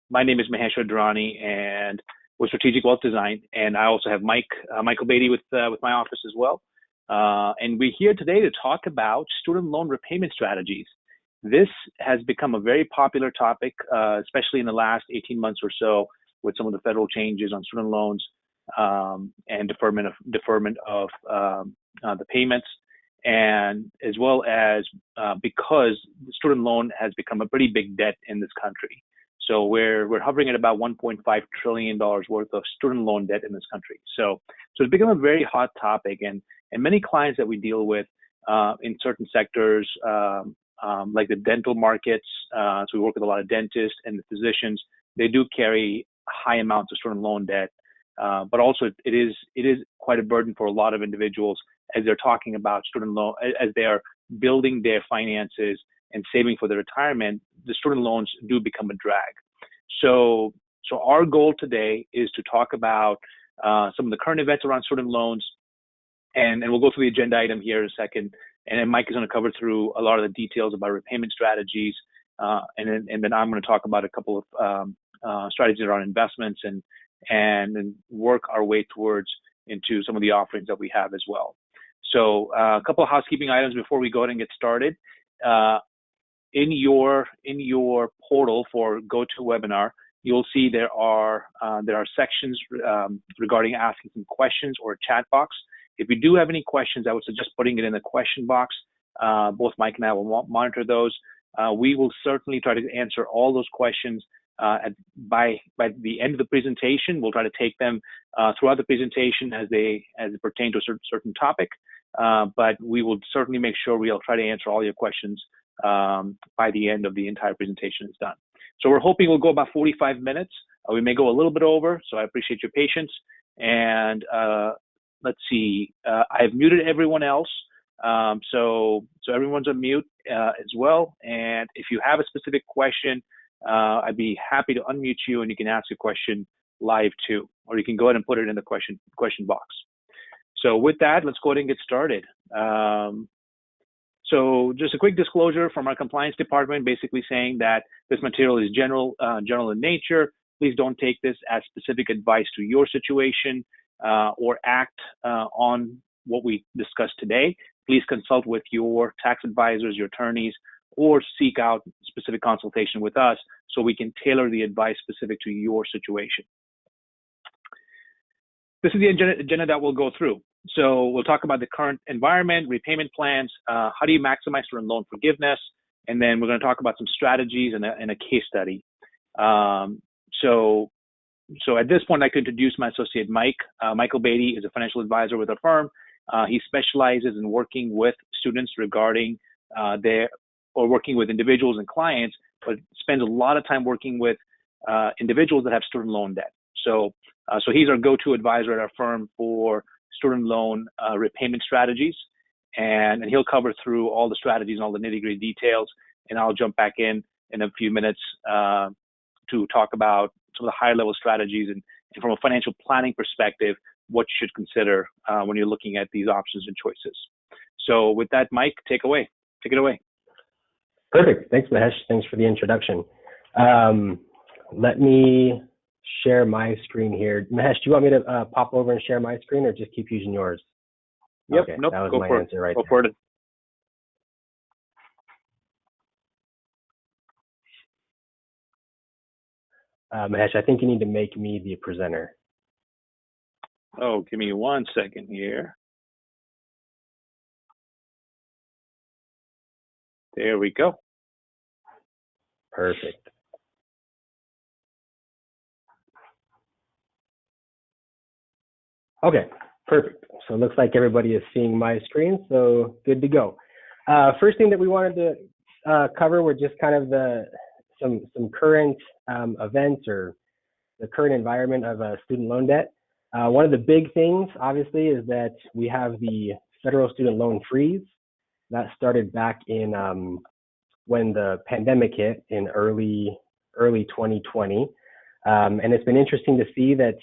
My name is Mahesh Odhrani, and with Strategic Wealth Design, and I also have Michael Beatty with my office as well. And we're here today to talk about student loan repayment strategies. This has become a very popular topic, especially in the last 18 months or so, with some of the federal changes on student loans and deferment of the payments, and as well as because the student loan has become a pretty big debt in this country. So we're hovering at about $1.5 trillion worth of student loan debt in this country. So it's become a very hot topic, and many clients that we deal with in certain sectors, like the dental markets, so we work with a lot of dentists and the physicians. They do carry high amounts of student loan debt, but also it is quite a burden for a lot of individuals as they're talking about student loan, as they are building their finances and saving for their retirement. The student loans do become a drag. So our goal today is to talk about some of the current events around student loans, and we'll go through the agenda item here in a second. And then Mike is going to cover through a lot of the details about repayment strategies, and then I'm going to talk about a couple of strategies around investments and then work our way towards into some of the offerings that we have as well. So a couple of housekeeping items before we go ahead and get started. In your portal for GoToWebinar, you'll see there are sections regarding asking some questions or a chat box. If you do have any questions, I would suggest putting it in the question box. Both Mike and I will monitor those. We will certainly try to answer all those questions by the end of the presentation. We'll try to take them throughout the presentation as they pertain to a certain topic. But we will certainly make sure we'll try to answer all your questions by the end of the entire presentation is done. So we're hoping we'll go about 45 minutes. We may go a little bit over, so I appreciate your patience. And let's see, I've muted everyone else, so everyone's on mute as well. And if you have a specific question, I'd be happy to unmute you, and you can ask a question live too, or you can go ahead and put it in the question box. So with that, let's go ahead and get started. So just a quick disclosure from our compliance department, basically saying that this material is general in nature. Please don't take this as specific advice to your situation or act on what we discussed today. Please consult with your tax advisors, your attorneys, or seek out specific consultation with us so we can tailor the advice specific to your situation. This is the agenda that we'll go through. So we'll talk about the current environment, repayment plans, how do you maximize student loan forgiveness, and then we're going to talk about some strategies and a case study. So at this point, I could introduce my associate Mike. Michael Beatty is a financial advisor with our firm. He specializes in working with students regarding working with individuals and clients, but spends a lot of time working with individuals that have student loan debt. So he's our go-to advisor at our firm for student loan repayment strategies, and he'll cover through all the strategies and all the nitty-gritty details, and I'll jump back in a few minutes to talk about some of the higher level strategies and from a financial planning perspective, what you should consider when you're looking at these options and choices. So with that, Mike, take it away. Perfect. Thanks, Mahesh. Thanks for the introduction. Let me share my screen here. Mahesh, do you want me to pop over and share my screen, or just keep using yours? Yep. Okay, nope. That was go my for answer right Go there. for it. Mahesh, I think you need to make me the presenter. Oh, give me 1 second here. There we go. Perfect. Okay, perfect. So it looks like everybody is seeing my screen, so good to go. First thing that we wanted to cover were just kind of some current events or the current environment of student loan debt. One of the big things, obviously, is that we have the federal student loan freeze that started back in when the pandemic hit in early 2020, and it's been interesting to see that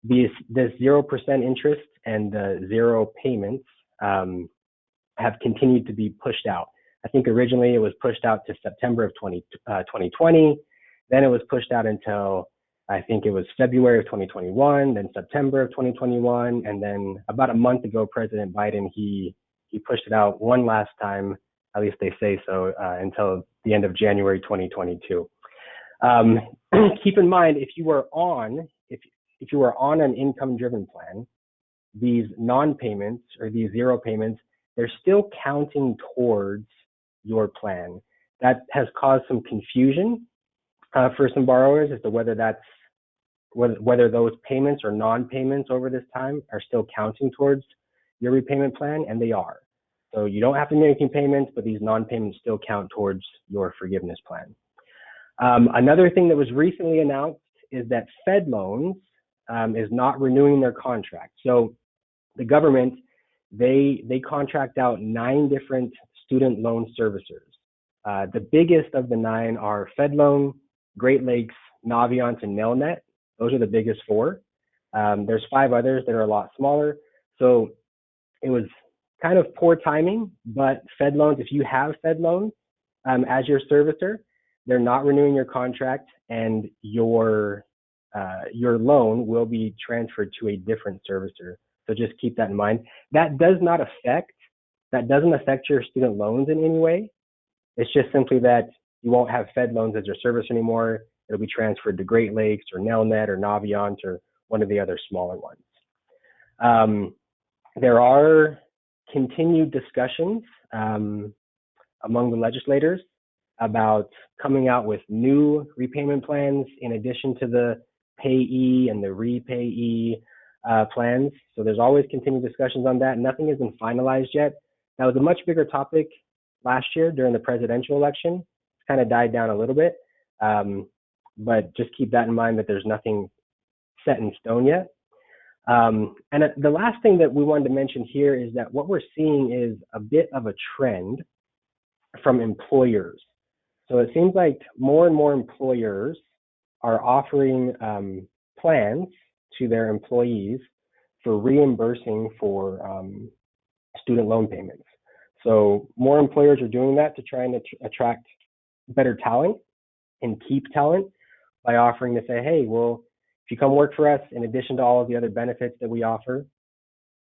this 0% interest and the zero payments have continued to be pushed out. I think originally it was pushed out to September of 2020. Then it was pushed out until I think it was February of 2021, then September of 2021, and then about a month ago, President Biden, he pushed it out one last time, at least they say so, until the end of January 2022. Keep in mind, if you were on an income-driven plan, these non-payments or these zero payments, they're still counting towards your plan. That has caused some confusion for some borrowers as to whether those payments or non-payments over this time are still counting towards your repayment plan, and they are. So you don't have to make any payments, but these non-payments still count towards your forgiveness plan. Another thing that was recently announced is that Fed Loans is not renewing their contract. So the government, they contract out 9 different student loan servicers. The biggest of the 9 are Fed Loan, Great Lakes, Navient, and Nelnet. Those are the biggest 4. There's 5 others that are a lot smaller. So it was kind of poor timing, but Fed Loans, if you have Fed Loans as your servicer, they're not renewing your contract, and your loan will be transferred to a different servicer. So just keep that in mind. That doesn't affect your student loans in any way. It's just simply that you won't have Fed Loans as your servicer anymore. It'll be transferred to Great Lakes or Nelnet or Navient or one of the other smaller ones. There are continued discussions among the legislators about coming out with new repayment plans in addition to the payee and the repayee plans. So there's always continued discussions on that. Nothing has been finalized yet. That was a much bigger topic last year during the presidential election. It's kind of died down a little bit, but just keep that in mind that there's nothing set in stone yet. And the last thing that we wanted to mention here is that what we're seeing is a bit of a trend from employers. So it seems like more and more employers are offering plans to their employees for reimbursing for student loan payments. So more employers are doing that to try and attract better talent and keep talent by offering to say, hey, well, if you come work for us, in addition to all of the other benefits that we offer,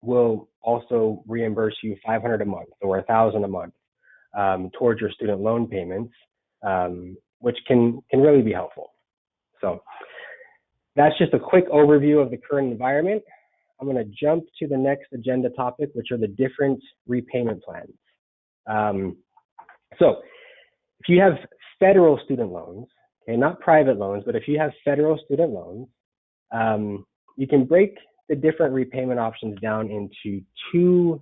we'll also reimburse you $500 a month or $1,000 a month towards your student loan payments, which can really be helpful. So that's just a quick overview of the current environment. I'm going to jump to the next agenda topic, which are the different repayment plans. So if you have federal student loans, okay, not private loans, but if you have federal student loans, you can break the different repayment options down into two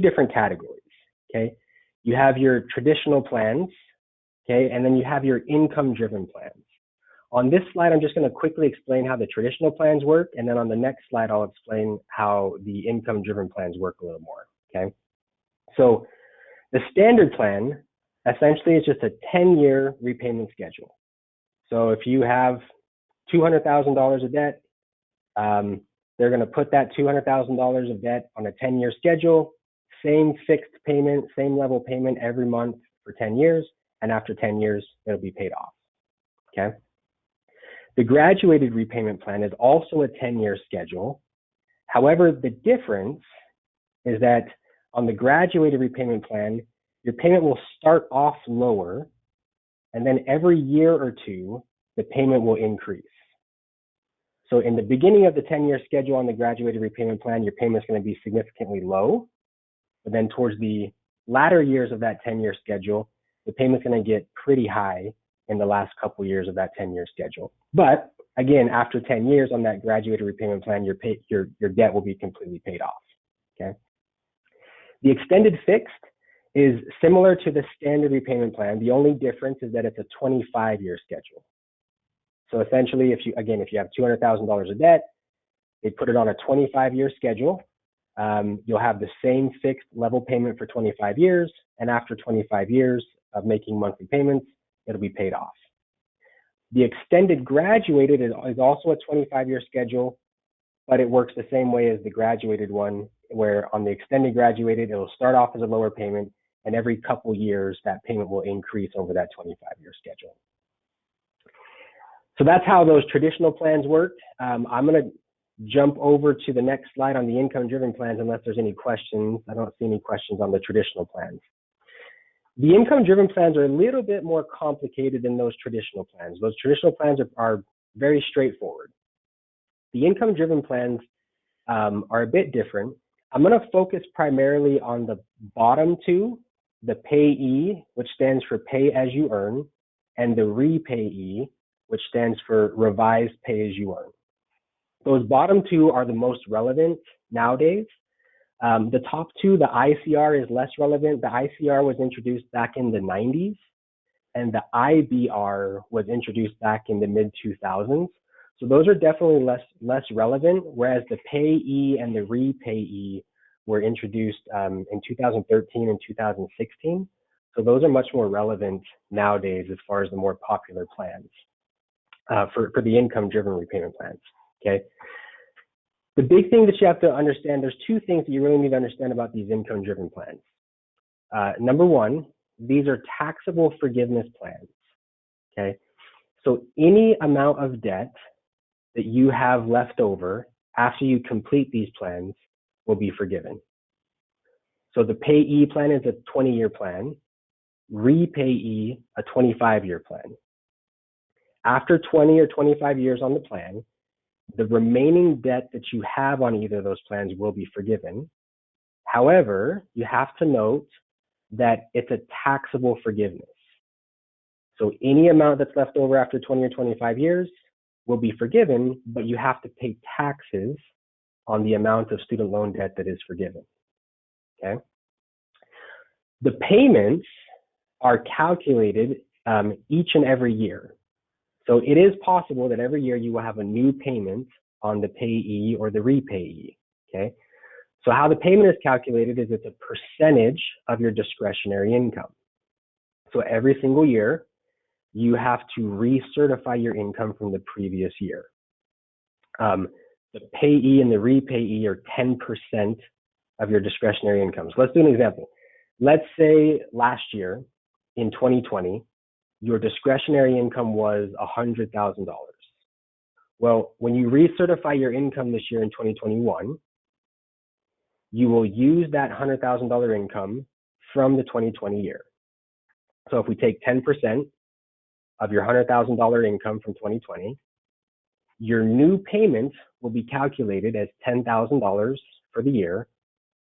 different categories. Okay, you have your traditional plans, okay, and then you have your income-driven plans. On this slide, I'm just going to quickly explain how the traditional plans work, and then on the next slide, I'll explain how the income-driven plans work a little more. Okay, so the standard plan essentially is just a 10-year repayment schedule. So if you have $200,000 of debt, they're going to put that $200,000 of debt on a 10-year schedule, same fixed payment, same level payment every month for 10 years, and after 10 years, it'll be paid off. Okay. The graduated repayment plan is also a 10-year schedule. However, the difference is that on the graduated repayment plan, your payment will start off lower, and then every year or two, the payment will increase. So in the beginning of the 10-year schedule on the graduated repayment plan, your payment is going to be significantly low. But then towards the latter years of that 10-year schedule, the payment's going to get pretty high in the last couple years of that 10-year schedule. But again, after 10 years on that graduated repayment plan, your debt will be completely paid off. Okay. The extended fixed is similar to the standard repayment plan. The only difference is that it's a 25-year schedule. So essentially, if you have $200,000 of debt, they put it on a 25-year schedule. You'll have the same fixed level payment for 25 years, and after 25 years of making monthly payments, it'll be paid off. The extended graduated is also a 25-year schedule, but it works the same way as the graduated one, where on the extended graduated, it'll start off as a lower payment, and every couple years, that payment will increase over that 25-year schedule. So that's how those traditional plans work. I'm going to jump over to the next slide on the income-driven plans unless there's any questions. I don't see any questions on the traditional plans. The income-driven plans are a little bit more complicated than those traditional plans. Those traditional plans are very straightforward. The income-driven plans are a bit different. I'm going to focus primarily on the bottom two, the payee, which stands for pay as you earn, and the repayee, which stands for revised pay as you earn. Those bottom two are the most relevant nowadays. The top two, the ICR, is less relevant. The ICR was introduced back in the 90s, and the IBR was introduced back in the mid-2000s. So those are definitely less relevant, whereas the payee and the repayee were introduced in 2013 and 2016. So those are much more relevant nowadays as far as the more popular plans for the income-driven repayment plans, okay? The big thing that you have to understand, there's two things that you really need to understand about these income-driven plans. Number one, these are taxable forgiveness plans, okay? So any amount of debt that you have left over after you complete these plans will be forgiven. So the payee plan is a 20-year plan, repayee a 25-year plan. After 20 or 25 years on the plan, the remaining debt that you have on either of those plans will be forgiven. However, you have to note that it's a taxable forgiveness. So any amount that's left over after 20 or 25 years will be forgiven, but you have to pay taxes on the amount of student loan debt that is forgiven, okay? The payments are calculated each and every year. So it is possible that every year you will have a new payment on the payee or the repayee, okay? So how the payment is calculated is it's a percentage of your discretionary income. So every single year, you have to recertify your income from the previous year. The payee and the repayee are 10% of your discretionary income. So let's do an example. Let's say last year, in 2020, your discretionary income was $100,000. Well, when you recertify your income this year in 2021, you will use that $100,000 income from the 2020 year. So if we take 10% of your $100,000 income from 2020, your new payment will be calculated as $10,000 for the year,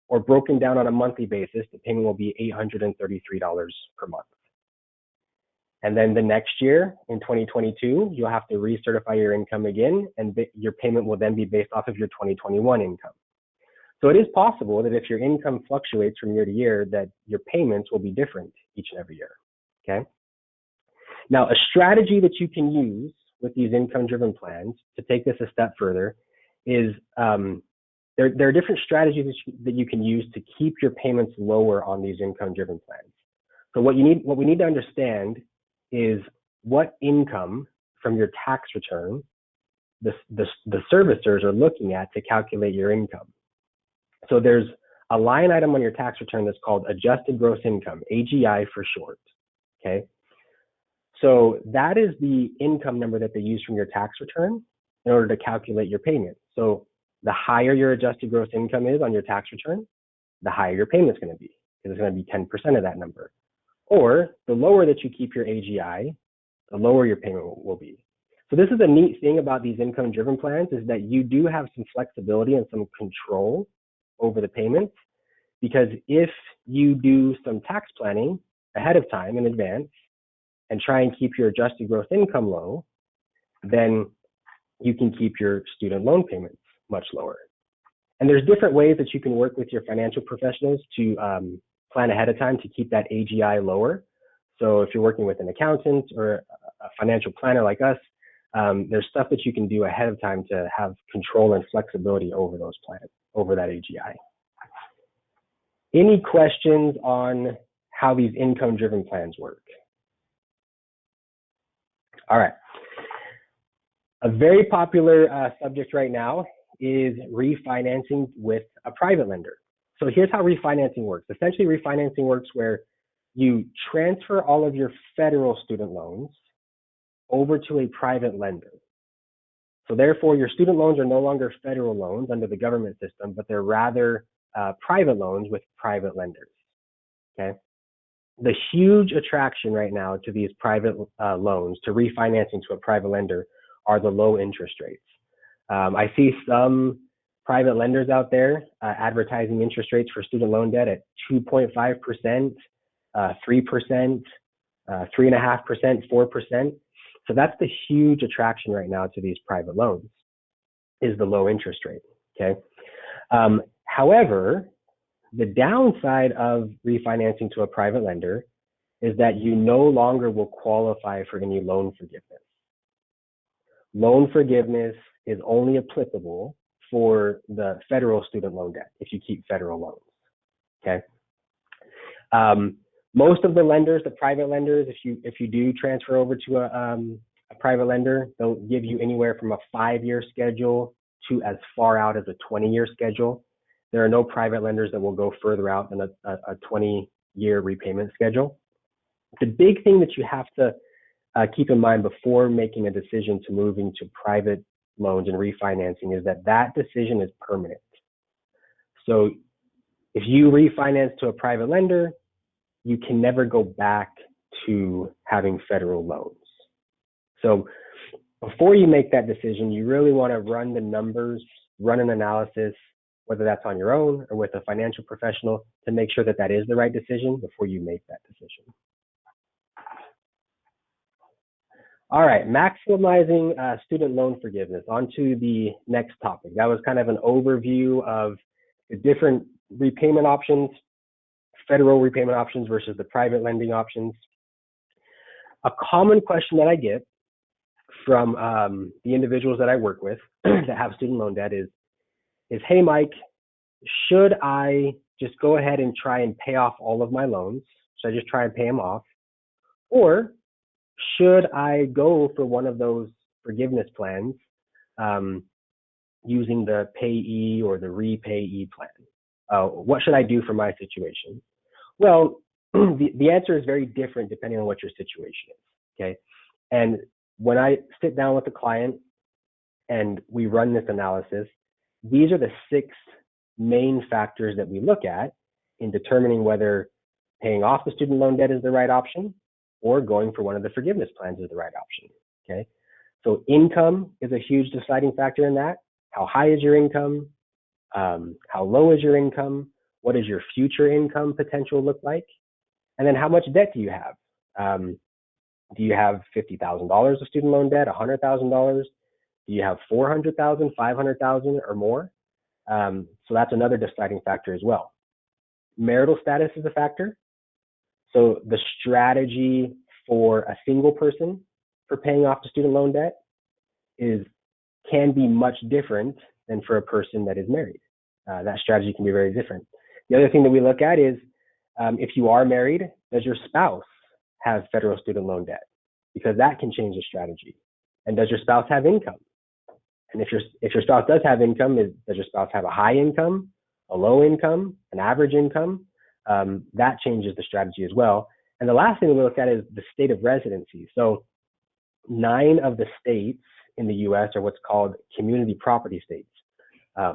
or broken down on a monthly basis, the payment will be $833 per month. And then the next year, in 2022, you'll have to recertify your income again, and your payment will then be based off of your 2021 income. So it is possible that if your income fluctuates from year to year, that your payments will be different each and every year, okay? Now, a strategy that you can use with these income-driven plans to take this a step further is there are different strategies that you can use to keep your payments lower on these income-driven plans. So what we need to understand is what income from your tax return the servicers are looking at to calculate your income. So there's a line item on your tax return that's called adjusted gross income, AGI for short, okay? So that is the income number that they use from your tax return in order to calculate your payment. So the higher your adjusted gross income is on your tax return, the higher your payment's going to be, because it's going to be 10% of that number. Or the lower that you keep your AGI, the lower your payment will be. So this is a neat thing about these income-driven plans, is that you do have some flexibility and some control over the payments, because if you do some tax planning ahead of time in advance and try and keep your adjusted gross income low, then you can keep your student loan payments much lower. And there's different ways that you can work with your financial professionals to plan ahead of time to keep that AGI lower. So if you're working with an accountant or a financial planner like us, there's stuff that you can do ahead of time to have control and flexibility over those plans, over that AGI. Any questions on how these income-driven plans work? All right. A very popular subject right now is refinancing with a private lender. So here's how refinancing works. Essentially, refinancing works where you transfer all of your federal student loans over to a private lender. So therefore, your student loans are no longer federal loans under the government system, but they're rather private loans with private lenders. Okay. The huge attraction right now to these private loans, to refinancing to a private lender, are the low interest rates. I see some private lenders out there advertising interest rates for student loan debt at 2.5%, 3%, 3.5%, 4%. So that's the huge attraction right now to these private loans, is the low interest rate. Okay. However, the downside of refinancing to a private lender is that you no longer will qualify for any loan forgiveness. Loan forgiveness is only applicable for the federal student loan debt if you keep federal loans. Okay. Most of the lenders, the private lenders, if you do transfer over to a private lender, they'll give you anywhere from a 5-year schedule to as far out as a 20-year schedule. There are no private lenders that will go further out than a 20-year repayment schedule. The big thing that you have to keep in mind before making a decision to move into private loans and refinancing is that that decision is permanent. So if you refinance to a private lender, you can never go back to having federal loans. So before you make that decision, you really want to run the numbers, run an analysis, whether that's on your own or with a financial professional, to make sure that that is the right decision before you make that decision. All right, maximizing student loan forgiveness. On to the next topic. That was kind of an overview of the different repayment options, federal repayment options versus the private lending options. A common question that I get from the individuals that I work with that have student loan debt is, hey, Mike, should I just go ahead and try and pay off all of my loans? Should I just try and pay them off? Or should I go for one of those forgiveness plans using the payee or the repayee plan? What should I do for my situation? Well, the answer is very different depending on what your situation is, okay? And when I sit down with a client and we run this analysis, these are the 6 main factors that we look at in determining whether paying off the student loan debt is the right option or going for one of the forgiveness plans is the right option, okay? So income is a huge deciding factor in that. How high is your income? How low is your income? What does your future income potential look like? And then how much debt do you have? Do you have $50,000 of student loan debt, $100,000? Do you have $400,000, $500,000 or more? So that's another deciding factor as well. Marital status is a factor. So the strategy for a single person for paying off the student loan debt can be much different than for a person that is married. That strategy can be very different. The other thing that we look at is if you are married, does your spouse have federal student loan debt? Because that can change the strategy. And does your spouse have income? And if your spouse does have income, does your spouse have a high income, a low income, an average income? That changes the strategy as well. And the last thing that we look at is the state of residency. So 9 of the states in the US are what's called community property states.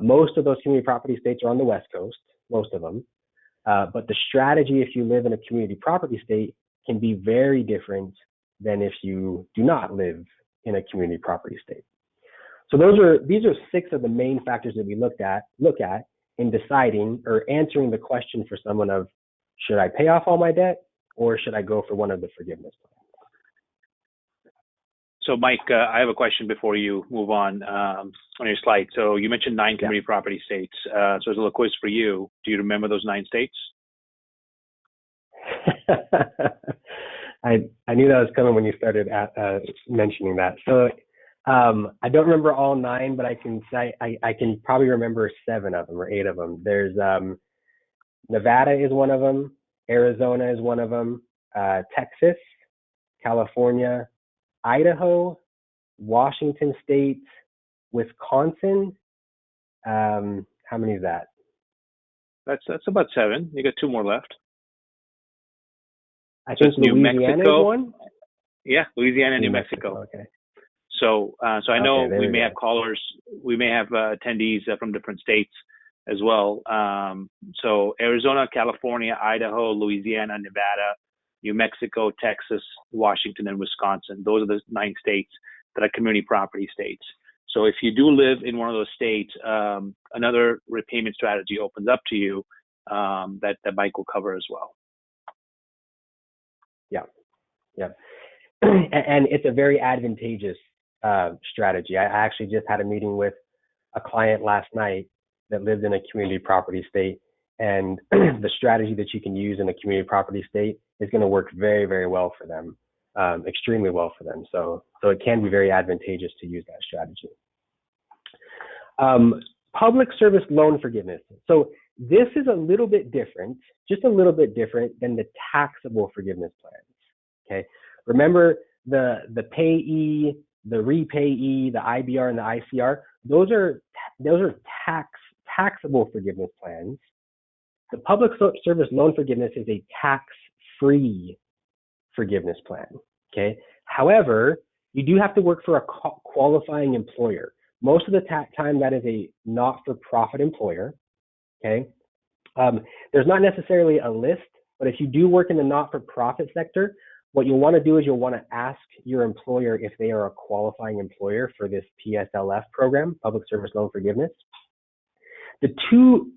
Most of those community property states are on the West Coast, most of them. But the strategy, if you live in a community property state, can be very different than if you do not live in a community property state. So these are 6 of the main factors that we look at in deciding or answering the question for someone of, should I pay off all my debt or should I go for one of the forgiveness plans? So Mike, I have a question before you move on your slide. So you mentioned 9 community property states. So there's a little quiz for you. Do you remember those 9 states? I knew that was coming when you started mentioning that. So I don't remember all 9, but I can say I can probably remember 7 of them or 8 of them. There's Nevada is one of them, Arizona is one of them, Texas, California, Idaho, Washington State, Wisconsin. How many is that? That's about 7. You got 2 more left. I think Louisiana is one. Yeah, Louisiana and New New Mexico. Mexico. Okay. So I know Okay, there we we may go. have callers, we may have attendees from different states as well. So Arizona, California, Idaho, Louisiana, Nevada, New Mexico, Texas, Washington, and Wisconsin. Those are the 9 states that are community property states. So if you do live in one of those states, another repayment strategy opens up to you that Mike will cover as well. Yeah, yeah. And it's a very advantageous strategy. I actually just had a meeting with a client last night that lived in a community property state, and the strategy that you can use in a community property state is going to work very, very well for them, extremely well for them. So it can be very advantageous to use that strategy. Public service loan forgiveness. So this is a little bit different, just a little bit different than the taxable forgiveness plans. Okay, remember the payee, the repayee, the IBR, and the ICR. Those are taxable forgiveness plans. The public service loan forgiveness is a tax-free forgiveness plan. Okay, however, you do have to work for a qualifying employer. Most of the time, that is a not-for-profit employer. Okay, there's not necessarily a list, but if you do work in the not-for-profit sector, what you'll want to do is you'll want to ask your employer if they are a qualifying employer for this PSLF program, Public Service Loan Forgiveness. The two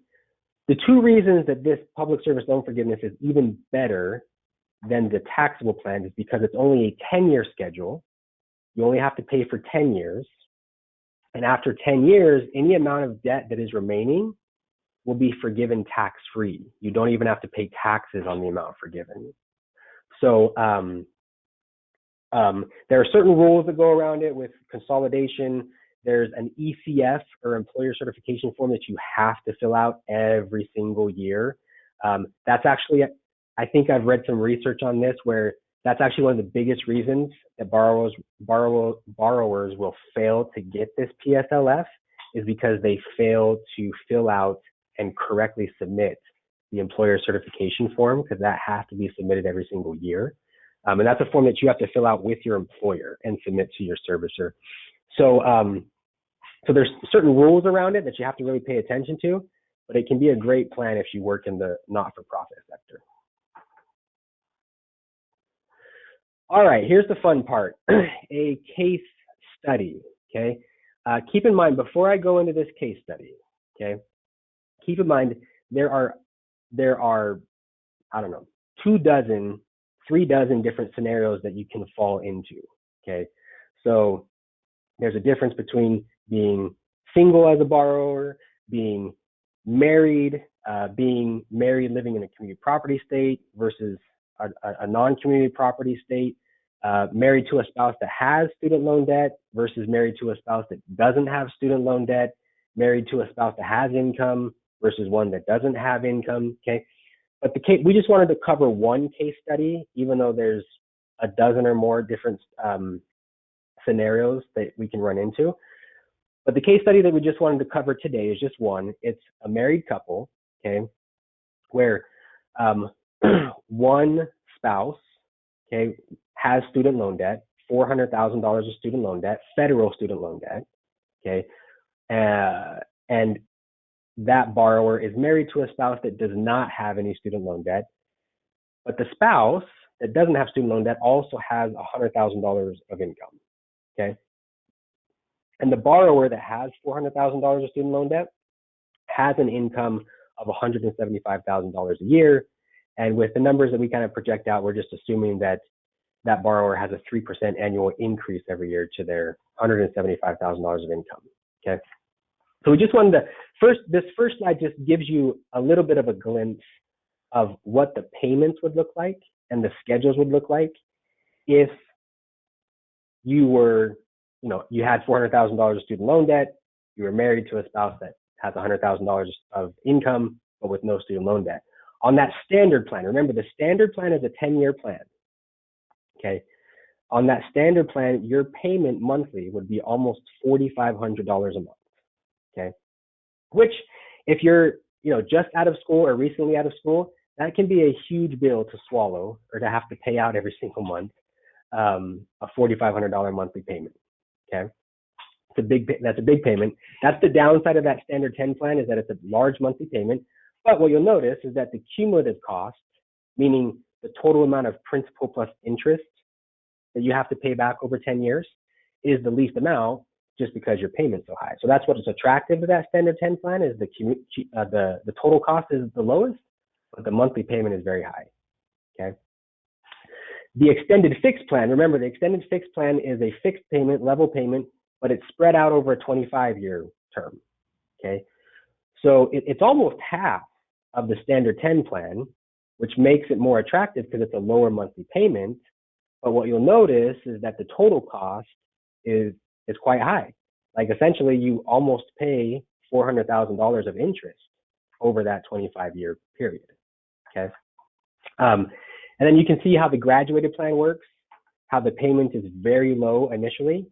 reasons that this Public Service Loan Forgiveness is even better than the taxable plan is because it's only a 10-year schedule. You only have to pay for 10 years. And after 10 years, any amount of debt that is remaining will be forgiven tax-free. You don't even have to pay taxes on the amount forgiven. So there are certain rules that go around it with consolidation. There's an ECF, or employer certification form, that you have to fill out every single year. That's actually, I think I've read some research on this where that's actually one of the biggest reasons that borrowers will fail to get this PSLF, is because they fail to fill out and correctly submit the employer certification form, because that has to be submitted every single year. And that's a form that you have to fill out with your employer and submit to your servicer. So, so there's certain rules around it that you have to really pay attention to, but it can be a great plan if you work in the not-for-profit sector. All right, here's the fun part, a case study, okay? Keep in mind, before I go into this case study, okay, keep in mind there are, I don't know, 3 dozen different scenarios that you can fall into, okay? So there's a difference between being single as a borrower, being married, living in a community property state versus a non-community property state, married to a spouse that has student loan debt versus married to a spouse that doesn't have student loan debt, married to a spouse that has income versus one that doesn't have income, okay? But we just wanted to cover one case study, even though there's a dozen or more different scenarios that we can run into. But the case study that we just wanted to cover today is just one. It's a married couple, okay, where one spouse, okay, has student loan debt, $400,000 of student loan debt, federal student loan debt, okay, and that borrower is married to a spouse that does not have any student loan debt, but the spouse that doesn't have student loan debt also has $100,000 of income, okay? And the borrower that has $400,000 of student loan debt has an income of $175,000 a year. And with the numbers that we kind of project out, we're just assuming that that borrower has a 3% annual increase every year to their $175,000 of income, okay? So we just wanted to, this first slide just gives you a little bit of a glimpse of what the payments would look like and the schedules would look like if you were, you had $400,000 of student loan debt, you were married to a spouse that has $100,000 of income, but with no student loan debt. On that standard plan, remember the standard plan is a 10-year plan, okay? On that standard plan, your payment monthly would be almost $4,500 a month. Okay, which if you're, just out of school or recently out of school, that can be a huge bill to swallow or to have to pay out every single month. a $4,500 monthly payment. Okay, that's a big payment. That's the downside of that standard 10 plan, is that it's a large monthly payment. But what you'll notice is that the cumulative cost, meaning the total amount of principal plus interest that you have to pay back over 10 years, is the least amount, just because your payment's so high. So that's what is attractive to that standard 10 plan, is the total cost is the lowest, but the monthly payment is very high. Okay. The extended fixed plan, remember, the extended fixed plan is a fixed payment, level payment, but it's spread out over a 25-year term. Okay. So it's almost half of the standard 10 plan, which makes it more attractive because it's a lower monthly payment. But what you'll notice is that the total cost is quite high. Like, essentially, you almost pay $400,000 of interest over that 25-year period. Okay. And then you can see how the graduated plan works, how the payment is very low initially,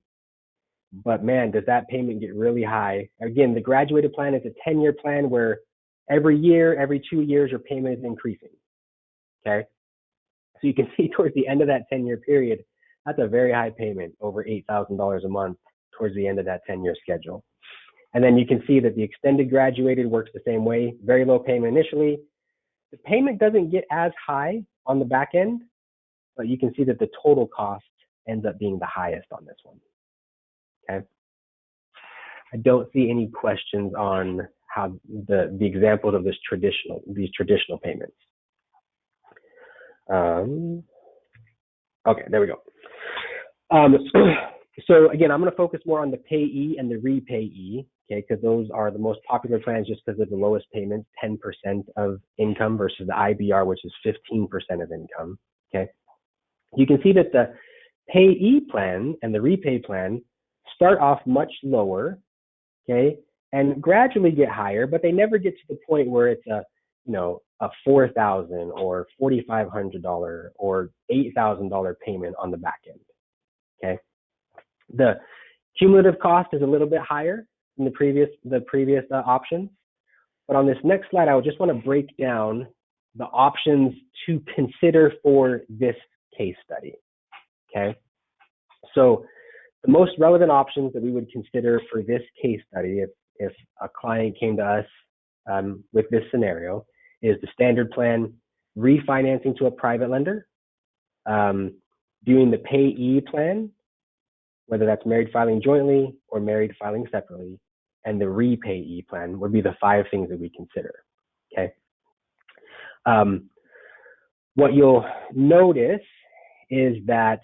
but man, does that payment get really high. Again, the graduated plan is a 10-year plan where every year, every 2 years, your payment is increasing. Okay. So you can see towards the end of that 10-year period, that's a very high payment, over $8,000 a month towards the end of that 10-year schedule. And then you can see that the extended graduated works the same way, very low payment initially. The payment doesn't get as high on the back end, but you can see that the total cost ends up being the highest on this one. Okay. I don't see any questions on how the examples of these traditional payments. Okay, there we go. So again, I'm going to focus more on the payee and the repayee, okay, because those are the most popular plans just because of the lowest payments, 10% of income versus the IBR, which is 15% of income. Okay, you can see that the payee plan and the repay plan start off much lower, okay, and gradually get higher, but they never get to the point where it's a $4,000 or $4,500 or $8,000 payment on the back end. Okay, the cumulative cost is a little bit higher than the previous options, but on this next slide, I just want to break down the options to consider for this case study. Okay, so the most relevant options that we would consider for this case study, if a client came to us with this scenario, is the standard plan, refinancing to a private lender, doing the payee plan, whether that's married filing jointly or married filing separately, and the repayee plan would be the 5 things that we consider. Okay. What you'll notice is that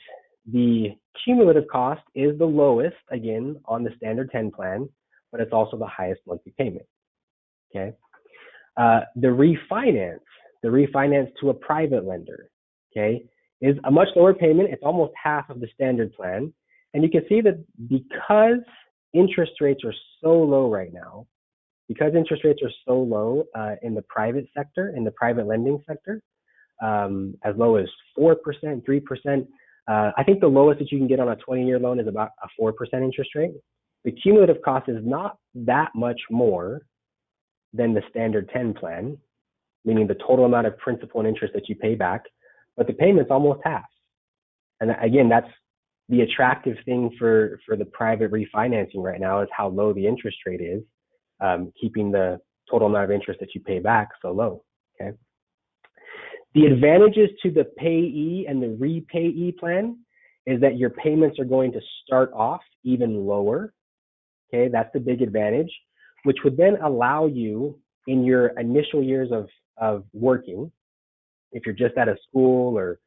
the cumulative cost is the lowest, again, on the standard 10 plan, but it's also the highest monthly payment. Okay. The refinance to a private lender, okay, is a much lower payment. It's almost half of the standard plan. And you can see that because interest rates are so low right now, in the private sector, in the private lending sector, as low as 4%, 3%. I think the lowest that you can get on a 20-year loan is about a 4% interest rate. The cumulative cost is not that much more than the standard 10 plan, meaning the total amount of principal and interest that you pay back, but the payment's almost half. And again, that's the attractive thing for the private refinancing right now, is how low the interest rate is, keeping the total amount of interest that you pay back so low. Okay. The advantages to the payee and the repayee plan is that your payments are going to start off even lower. Okay, that's the big advantage, which would then allow you in your initial years of working, if you're just out of school or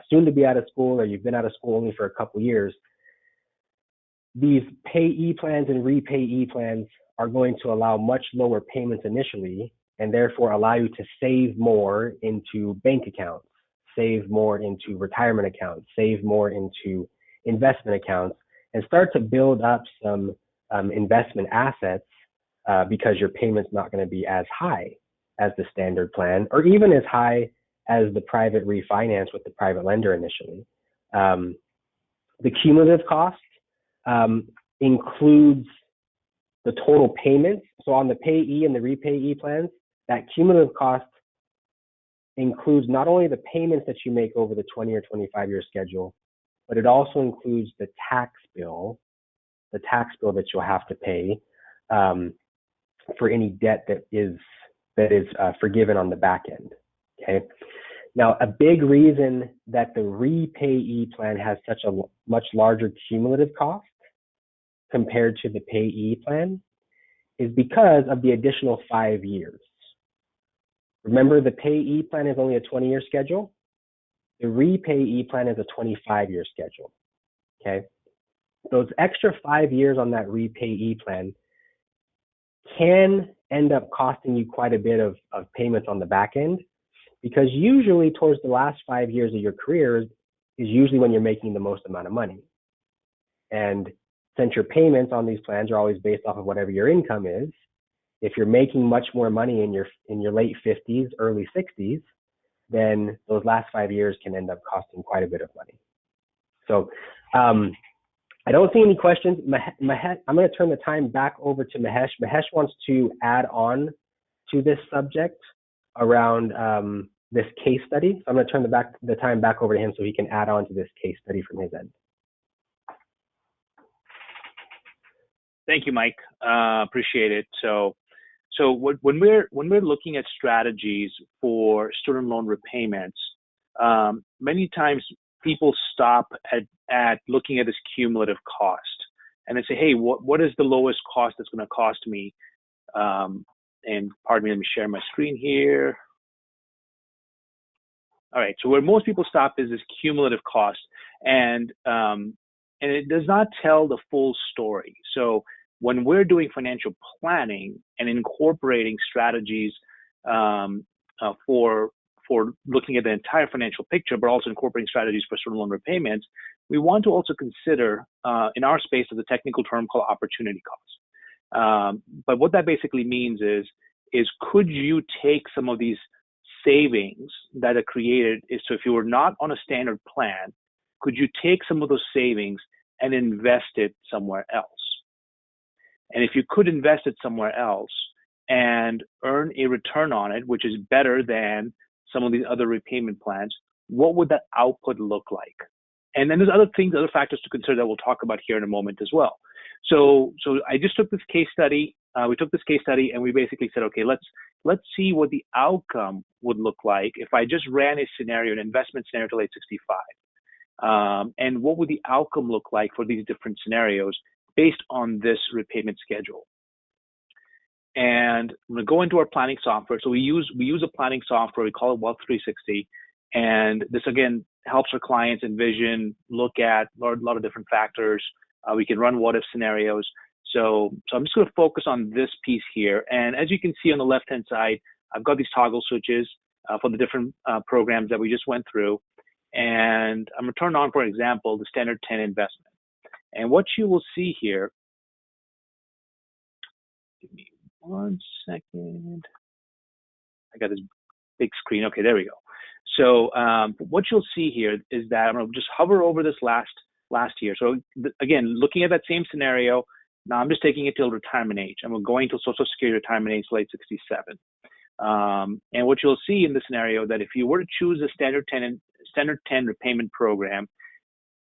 soon to be out of school, or you've been out of school only for a couple years, these payee plans and repayee plans are going to allow much lower payments initially, and therefore allow you to save more into bank accounts, save more into retirement accounts, save more into investment accounts, and start to build up some investment assets because your payment's not going to be as high as the standard plan, or even as high as the private refinance with the private lender initially. The cumulative cost includes the total payments. So on the payee and the repayee plans, that cumulative cost includes not only the payments that you make over the 20 or 25-year schedule, but it also includes the tax bill that you'll have to pay for any debt that is forgiven on the back end. Okay. Now, a big reason that the repayee plan has such a much larger cumulative cost compared to the payee plan is because of the additional 5 years. Remember, the payee plan is only a 20-year schedule. The repayee plan is a 25-year schedule. Okay. Those extra 5 years on that repayee plan can end up costing you quite a bit of payments on the back end, because usually towards the last 5 years of your career is usually when you're making the most amount of money. And since your payments on these plans are always based off of whatever your income is, if you're making much more money in your late 50s, early 60s, then those last 5 years can end up costing quite a bit of money. So I don't see any questions. Mahesh, I'm going to turn the time back over to Mahesh. Mahesh wants to add on to this subject around this case study. So I'm going to turn the time back over to him so he can add on to this case study from his end. Thank you, Mike. Appreciate it. So when we're looking at strategies for student loan repayments, many times people stop at looking at this cumulative cost, and they say, hey, what is the lowest cost that's going to cost me? And pardon me, let me share my screen here. All right, so where most people stop is this cumulative cost, and it does not tell the full story. So when we're doing financial planning and incorporating strategies for looking at the entire financial picture, but also incorporating strategies for student loan repayments, we want to also consider, in our space, there's a technical term called opportunity cost. But what that basically means is could you take some of these savings that are created? So if you were not on a standard plan, could you take some of those savings and invest it somewhere else? And if you could invest it somewhere else and earn a return on it, which is better than some of these other repayment plans, what would that output look like? And then there's other factors to consider that we'll talk about here in a moment as well. So I just took this case study. We took this case study and we basically said, okay, let's see what the outcome would look like if I just ran a scenario, an investment scenario till age 65. And what would the outcome look like for these different scenarios based on this repayment schedule? And I'm going to go into our planning software. So we use a planning software. We call it Wealth 360. And this, again, helps our clients envision, look at a lot of different factors. We can run what-if scenarios. So I'm just going to focus on this piece here. And as you can see on the left-hand side, I've got these toggle switches for the different programs that we just went through. And I'm going to turn on, for example, the standard 10 investment. And what you will see here, give me 1 second. I got this big screen. Okay, there we go. So what you'll see here is that I'm going to just hover over this last year. So again, looking at that same scenario, now I'm just taking it till retirement age. I'm going to Social Security retirement age, late 67. And what you'll see in this scenario that if you were to choose a standard 10 repayment program,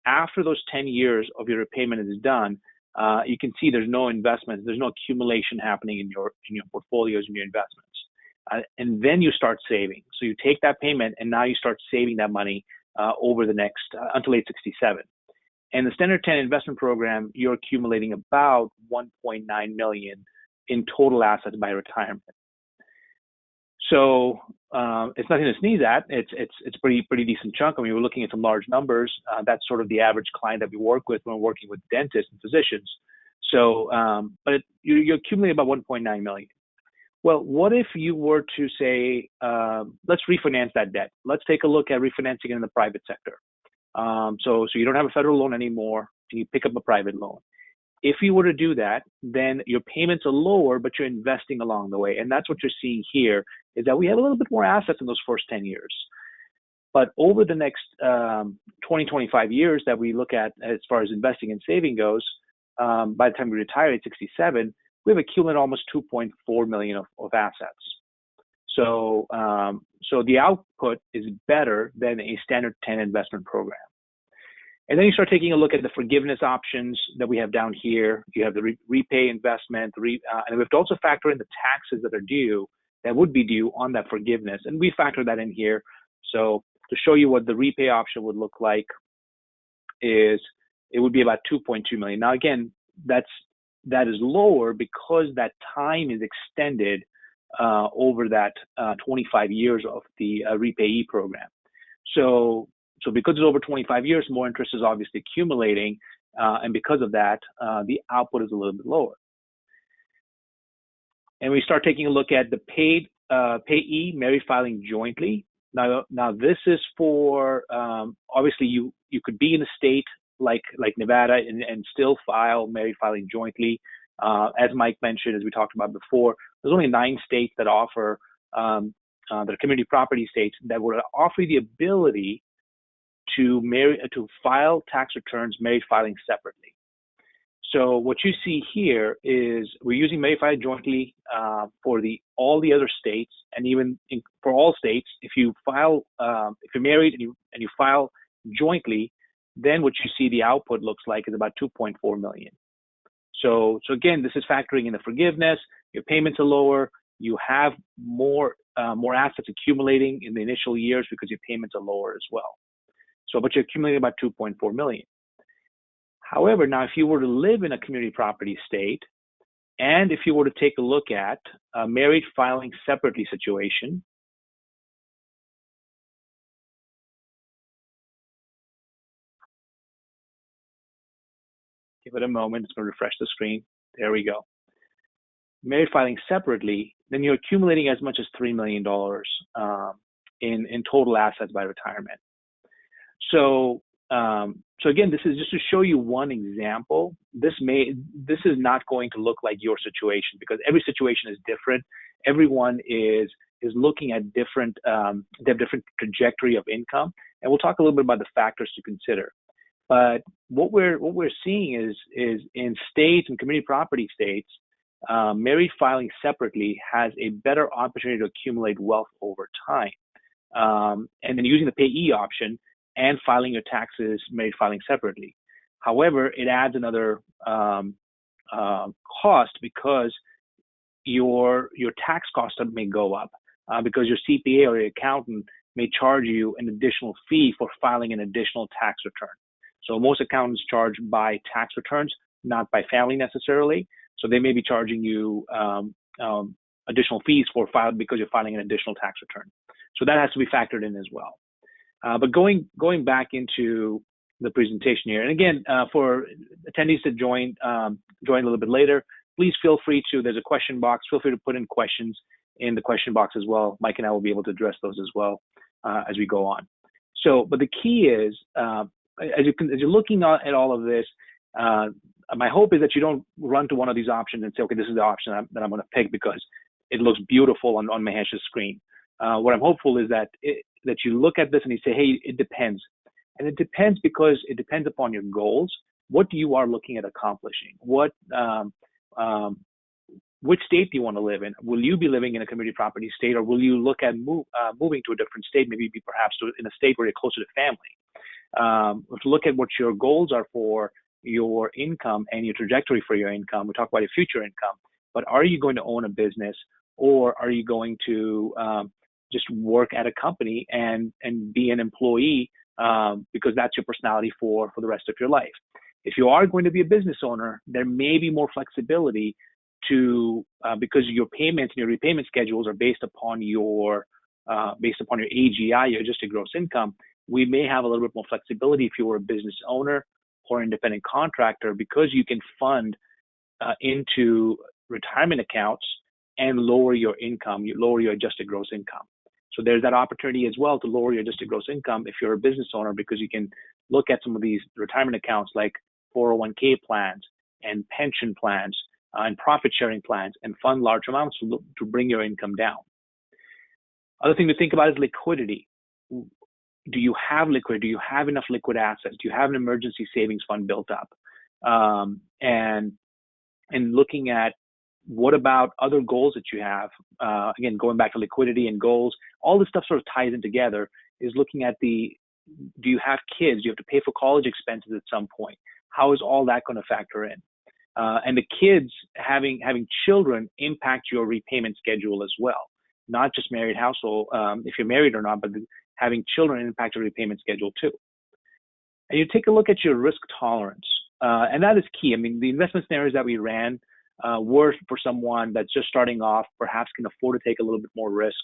after those 10 years of your repayment is done, you can see there's no investments, there's no accumulation happening in your portfolios and your investments. And then you start saving. So you take that payment and now you start saving that money over the next, until age 67. And the standard 10 investment program, you're accumulating about 1.9 million in total assets by retirement. So it's nothing to sneeze at. It's pretty decent chunk. I mean, we're looking at some large numbers. That's sort of the average client that we work with when we're working with dentists and physicians. So, but you accumulate about 1.9 million. Well, what if you were to say, let's refinance that debt? Let's take a look at refinancing it in the private sector. So you don't have a federal loan anymore, and you pick up a private loan. If you were to do that, then your payments are lower, but you're investing along the way. And that's what you're seeing here, is that we have a little bit more assets in those first 10 years. But over the next 20, 25 years that we look at as far as investing and saving goes, by the time we retire at 67, we have accumulated almost 2.4 million of assets. So the output is better than a standard 10 investment program. And then you start taking a look at the forgiveness options that we have down here. You have the repay investment, and we have to also factor in the taxes that are due, that would be due on that forgiveness. And we factor that in here. So to show you what the repay option would look like is it would be about 2.2 million. Now, again, that is lower because that time is extended over that 25 years of the repayee program. So because it's over 25 years, more interest is obviously accumulating, and because of that, the output is a little bit lower. And we start taking a look at the payee married filing jointly. Now this is for obviously you could be in a state like Nevada and still file married filing jointly. As Mike mentioned, as we talked about before, there's only 9 states that offer that are community property states that would offer you the ability to file tax returns married filing separately. So what you see here is we're using married filing jointly for all the other states, and even for all states. If you file, if you're married and you file jointly, then what you see the output looks like is about 2.4 million. So again, this is factoring in the forgiveness. Your payments are lower. You have more assets accumulating in the initial years because your payments are lower as well. But you're accumulating about 2.4 million. However, now if you were to live in a community property state, and if you were to take a look at a married filing separately situation, give it a moment, it's going to refresh the screen. There we go. Married filing separately, then you're accumulating as much as $3 million in total assets by retirement. So again, this is just to show you one example. This is not going to look like your situation because every situation is different. Everyone is looking at different, they have different trajectory of income, and we'll talk a little bit about the factors to consider. But what we're seeing is in states and community property states, married filing separately has a better opportunity to accumulate wealth over time, and then using the payee option and filing your taxes married filing separately. However, it adds another cost because your tax costs may go up because your CPA or your accountant may charge you an additional fee for filing an additional tax return. So most accountants charge by tax returns, not by family necessarily. So they may be charging you additional fees because you're filing an additional tax return. So that has to be factored in as well. But going back into the presentation here, and again, for attendees to join a little bit later, please feel free to, there's a question box, feel free to put in questions in the question box as well. Mike and I will be able to address those as well as we go on. But the key is, as you're looking at all of this, my hope is that you don't run to one of these options and say, okay, this is the option that I'm going to pick because it looks beautiful on Mahesh's screen. What I'm hopeful is that you look at this and you say, hey, it depends. And it depends because it depends upon your goals, what you are looking at accomplishing, which state do you want to live in? Will you be living in a community property state, or will you look at moving to a different state, maybe perhaps in a state where you're closer to family? To look at what your goals are for your income and your trajectory for your income. We talk about your future income, but are you going to own a business, or are you going to just work at a company and be an employee because that's your personality for the rest of your life? If you are going to be a business owner, there may be more flexibility because your payments and your repayment schedules are based upon your AGI, your adjusted gross income. We may have a little bit more flexibility if you were a business owner or independent contractor, because you can fund into retirement accounts and lower your income, you lower your adjusted gross income. So there's that opportunity as well to lower your adjusted gross income if you're a business owner, because you can look at some of these retirement accounts like 401k plans and pension plans and profit sharing plans and fund large amounts to bring your income down. Other thing to think about is liquidity. Do you have liquidity? Do you have enough liquid assets? Do you have an emergency savings fund built up? And looking at What about other goals that you have? Again, going back to liquidity and goals, all this stuff sort of ties in together, is looking at do you have kids? Do you have to pay for college expenses at some point? How is all that going to factor in? And the kids, having children, impact your repayment schedule as well. Not just married household, if you're married or not, but having children impact your repayment schedule too. And you take a look at your risk tolerance, and that is key. I mean, the investment scenarios that we ran were for someone that's just starting off, perhaps can afford to take a little bit more risk.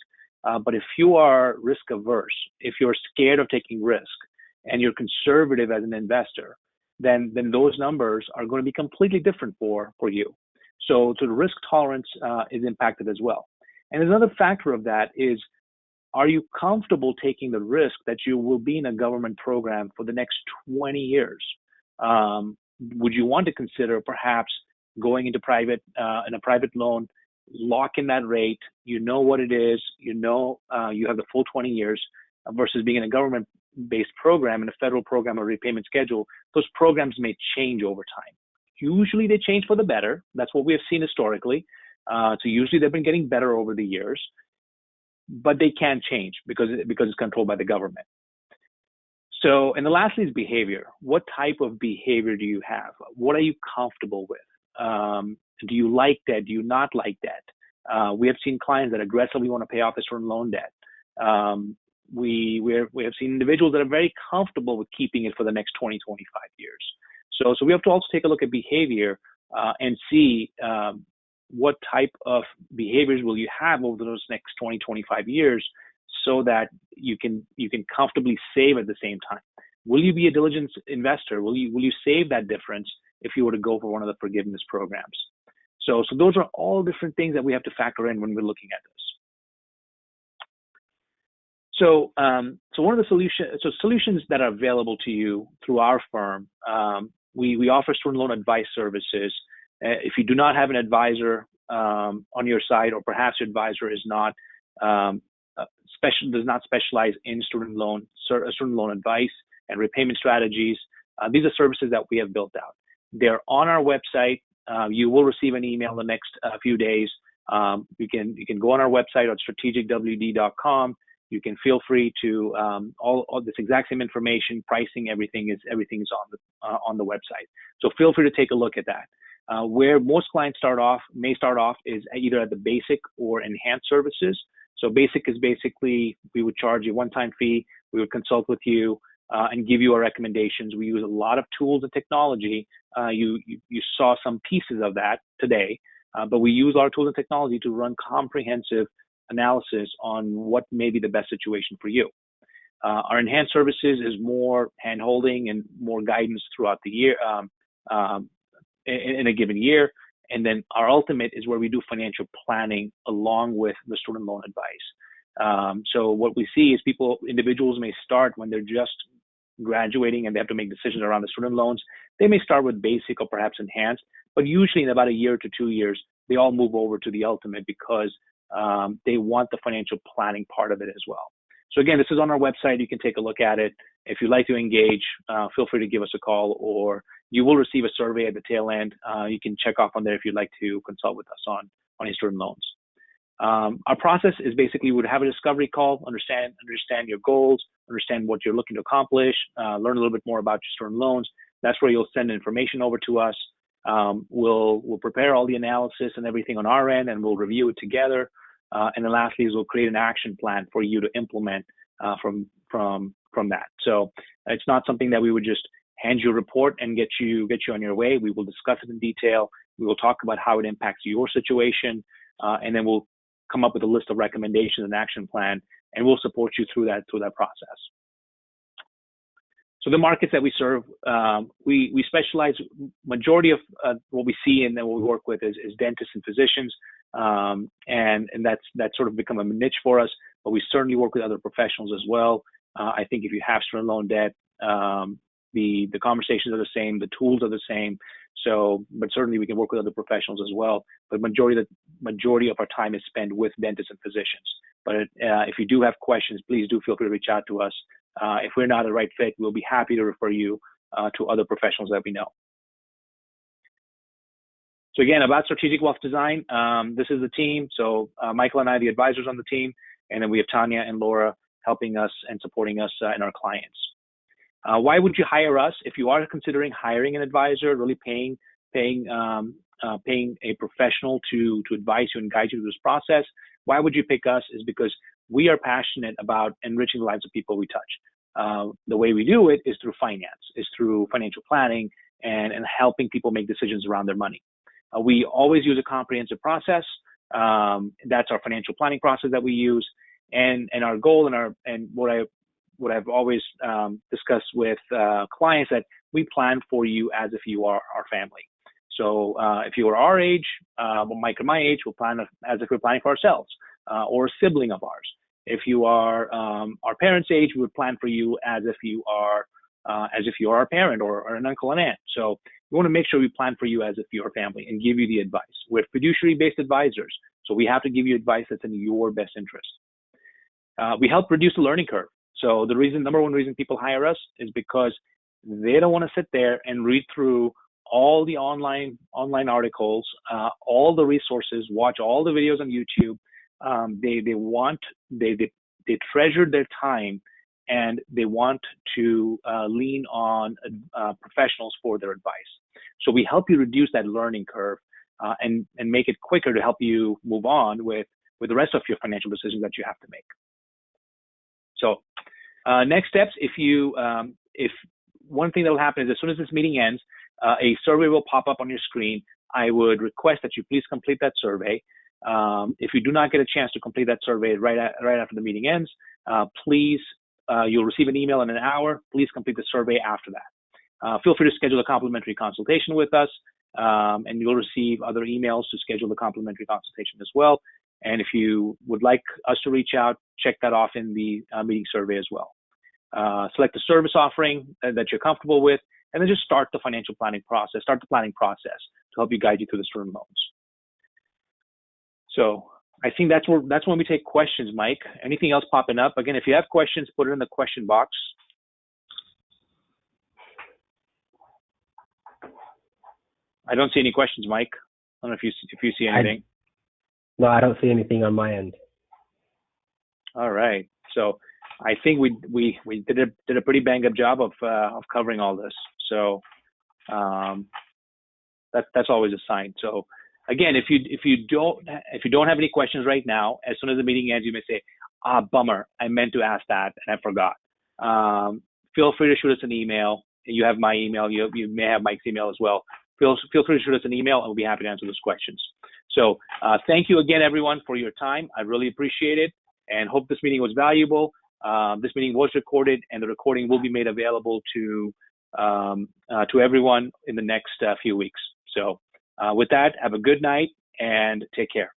But if you are risk averse, if you're scared of taking risk, and you're conservative as an investor, then those numbers are going to be completely different for you. So the risk tolerance is impacted as well. And another factor of that is, are you comfortable taking the risk that you will be in a government program for the next 20 years? Would you want to consider perhaps going into in a private loan, lock in that rate, you know what it is, you have the full 20 years, versus being in a government-based program, in a federal program or repayment schedule? Those programs may change over time. Usually they change for the better. That's what we have seen historically. So usually they've been getting better over the years, but they can change because it's controlled by the government. So, and the lastly is behavior. What type of behavior do you have? What are you comfortable with? Do you like debt? Do you not like debt? We have seen clients that aggressively want to pay off their student loan debt. We have seen individuals that are very comfortable with keeping it for the next 20, 25 years. So we have to also take a look at behavior and see what type of behaviors will you have over those next 20, 25 years, so that you can comfortably save at the same time. Will you be a diligent investor? Will you save that difference if you were to go for one of the forgiveness programs? So those are all different things that we have to factor in when we're looking at this. So one of the solutions that are available to you through our firm, we offer student loan advice services. If you do not have an advisor on your side, or perhaps your advisor is not does not specialize in student loan advice and repayment strategies, these are services that we have built out. They're on our website. You will receive an email in the next few days. You can go on our website at strategicwd.com. You can feel free to all this exact same information, pricing, everything is on the website. So feel free to take a look at that. Where most clients may start off is either at the basic or enhanced services. So basic is basically, we would charge you a one-time fee. We would consult with you and give you our recommendations. We use a lot of tools and technology. You saw some pieces of that today, but we use our tools and technology to run comprehensive analysis on what may be the best situation for you. Our enhanced services is more hand-holding and more guidance throughout the year, in a given year. And then our ultimate is where we do financial planning along with the student loan advice. So what we see is individuals may start when they're just graduating and they have to make decisions around the student loans. They may start with basic or perhaps enhanced, but usually in about a year to 2 years, they all move over to the ultimate because they want the financial planning part of it as well. So again, this is on our website. You can take a look at it. If you'd like to engage, feel free to give us a call, or you will receive a survey at the tail end. You can check off on there if you'd like to consult with us on your student loans. Our process is basically, we would have a discovery call, understand your goals, understand what you're looking to accomplish, learn a little bit more about your student loans. That's where you'll send information over to us. We'll prepare all the analysis and everything on our end, and we'll review it together. And then lastly is we'll create an action plan for you to implement from that. So it's not something that we would just hand you a report and get you on your way. We will discuss it in detail. We will talk about how it impacts your situation, and then we'll come up with a list of recommendations and action plan, and we'll support you through that process. So the markets that we serve, we specialize. Majority of what we see and then what we work with is dentists and physicians, and that's sort of become a niche for us. But we certainly work with other professionals as well. I think if you have student loan debt, the conversations are the same, the tools are the same. So, but certainly we can work with other professionals as well. But majority of our time is spent with dentists and physicians. But if you do have questions, please do feel free to reach out to us. If we're not the right fit, we'll be happy to refer you to other professionals that we know. So again, about strategic wealth design, this is the team. So Michael and I, the advisors on the team, and then we have Tanya and Laura helping us and supporting us and our clients. Why would you hire us? If you are considering hiring an advisor, really paying a professional to advise you and guide you through this process, why would you pick us? Is because we are passionate about enriching the lives of people we touch. The way we do it is through finance, is through financial planning and helping people make decisions around their money. We always use a comprehensive process. That's our financial planning process that we use, and our goal and what I've always discussed with clients, that we plan for you as if you are our family. So if you are our age, Mike and my age, we'll plan as if we're planning for ourselves or a sibling of ours. If you are our parents' age, we would plan for you as if you are our parent or an uncle and aunt. So we want to make sure we plan for you as if you're family and give you the advice. We're fiduciary-based advisors, so we have to give you advice that's in your best interest. We help reduce the learning curve. So the number one reason people hire us is because they don't want to sit there and read through all the online articles, all the resources, watch all the videos on YouTube. They treasure their time, and they want to lean on professionals for their advice. So we help you reduce that learning curve and make it quicker to help you move on with the rest of your financial decisions that you have to make. So next steps, if one thing that will happen is as soon as this meeting ends, a survey will pop up on your screen. I would request that you please complete that survey. If you do not get a chance to complete that survey right after the meeting ends, please, you'll receive an email in an hour. Please complete the survey after that. Feel free to schedule a complimentary consultation with us, and you'll receive other emails to schedule the complimentary consultation as well. And if you would like us to reach out, check that off in the meeting survey as well. Select the service offering that you're comfortable with, and then just start the financial planning process, start the planning process to help you guide you through the student loans. So I think that's when we take questions, Mike. Anything else popping up? Again, if you have questions, put it in the question box. I don't see any questions, Mike. I don't know if you see anything. No, I don't see anything on my end. All right. So I think we did a pretty bang up job of covering all this. So that's always a sign. So again, if you don't have any questions right now, as soon as the meeting ends, you may say, bummer, I meant to ask that and I forgot. Feel free to shoot us an email. You have my email. You may have Mike's email as well. Feel free to shoot us an email, and we'll be happy to answer those questions. So thank you again, everyone, for your time. I really appreciate it, and hope this meeting was valuable. This meeting was recorded, and the recording will be made available to everyone in the next few weeks. So with that, have a good night and take care.